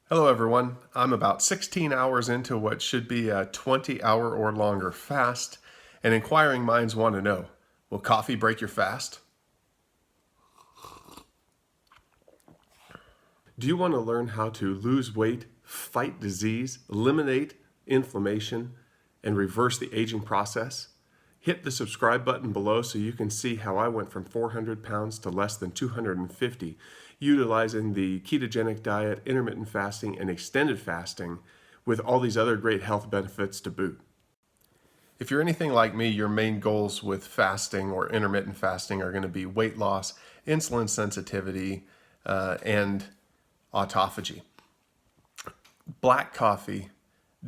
Hello everyone. I'm about 16 hours into what should be a 20-hour or longer fast, and inquiring minds want to know, will coffee break your fast? Do you want to learn how to lose weight, fight disease, eliminate inflammation, and reverse the aging process? Hit the subscribe button below so you can see how I went from 400 pounds to less than 250, utilizing the ketogenic diet, intermittent fasting, and extended fasting with all these other great health benefits to boot. If you're anything like me, your main goals with fasting or intermittent fasting are going to be weight loss, insulin sensitivity, and autophagy. Black coffee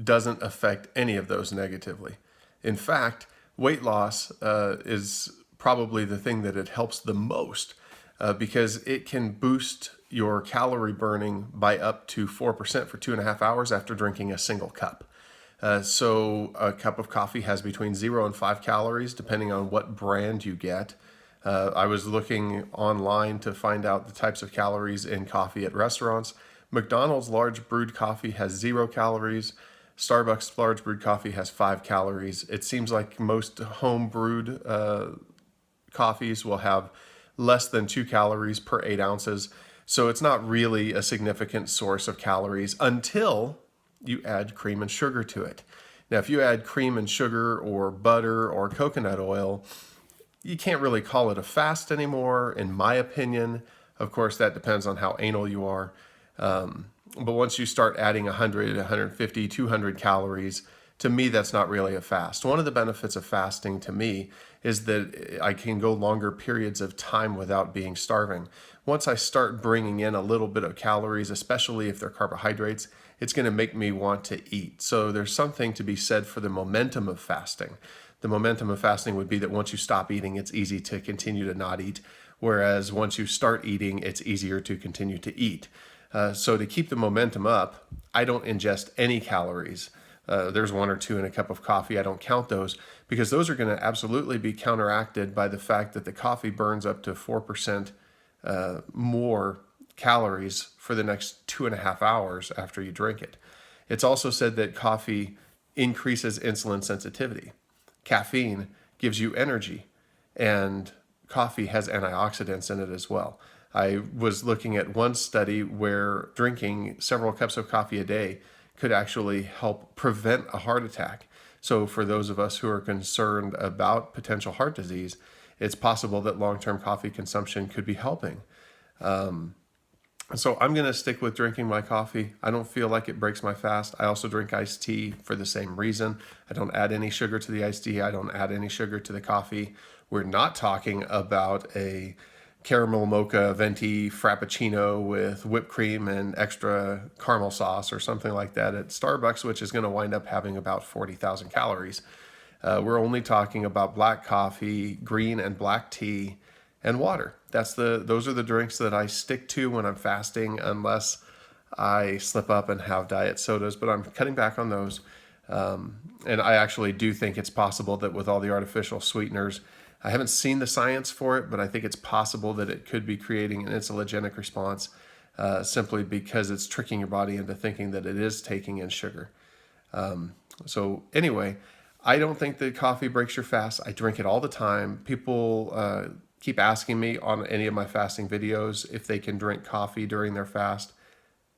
doesn't affect any of those negatively. In fact, weight loss is probably the thing that it helps the most because it can boost your calorie burning by up to 4% for 2.5 hours after drinking a single cup. So a cup of coffee has between 0 and 5 calories, depending on what brand you get. I was looking online to find out the types of calories in coffee at restaurants. McDonald's large brewed coffee has 0 calories. Starbucks large brewed coffee has 5 calories. It seems like most home brewed coffees will have less than 2 calories per 8 ounces. So it's not really a significant source of calories until you add cream and sugar to it. Now, if you add cream and sugar or butter or coconut oil, you can't really call it a fast anymore, in my opinion. Of course, that depends on how anal you are. But once you start adding 100, 150, 200 calories, to me, that's not really a fast. One of the benefits of fasting to me is that I can go longer periods of time without being starving. Once I start bringing in a little bit of calories, especially if they're carbohydrates, it's going to make me want to eat. So there's something to be said for the momentum of fasting. The momentum of fasting would be that once you stop eating, it's easy to continue to not eat, whereas once you start eating, it's easier to continue to eat. So to keep the momentum up, I don't ingest any calories. There's 1 or 2 in a cup of coffee. I don't count those because those are going to absolutely be counteracted by the fact that the coffee burns up to 4% more calories for the next 2.5 hours after you drink it. It's also said that coffee increases insulin sensitivity. Caffeine gives you energy, and coffee has antioxidants in it as well. I was looking at one study where drinking several cups of coffee a day could actually help prevent a heart attack. So for those of us who are concerned about potential heart disease, it's possible that long-term coffee consumption could be helping. So I'm going to stick with drinking my coffee. I don't feel like it breaks my fast. I also drink iced tea for the same reason. I don't add any sugar to the iced tea. I don't add any sugar to the coffee. We're not talking about a caramel mocha venti frappuccino with whipped cream and extra caramel sauce or something like that at Starbucks, which is going to wind up having about 40,000 calories. We're only talking about black coffee, green and black tea, and water. Those are the drinks that I stick to when I'm fasting, unless I slip up and have diet sodas, but I'm cutting back on those. And I actually do think it's possible that with all the artificial sweeteners, I haven't seen the science for it, but I think it's possible that it could be creating an insulinogenic response simply because it's tricking your body into thinking that it is taking in sugar. So anyway, I don't think that coffee breaks your fast. I drink it all the time. People keep asking me on any of my fasting videos if they can drink coffee during their fast.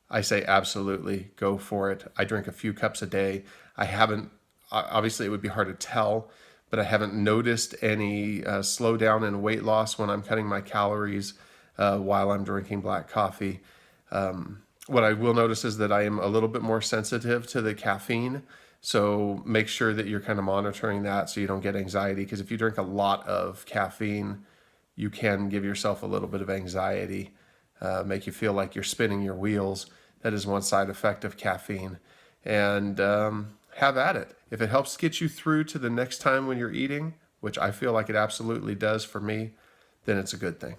I say absolutely, go for it. I drink a few cups a day. I haven't, obviously it would be hard to tell, but I haven't noticed any slowdown in weight loss when I'm cutting my calories while I'm drinking black coffee. What I will notice is that I am a little bit more sensitive to the caffeine. So make sure that you're kind of monitoring that so you don't get anxiety. Because if you drink a lot of caffeine, you can give yourself a little bit of anxiety, make you feel like you're spinning your wheels. That is one side effect of caffeine. And have at it. If it helps get you through to the next time when you're eating, which I feel like it absolutely does for me, then it's a good thing.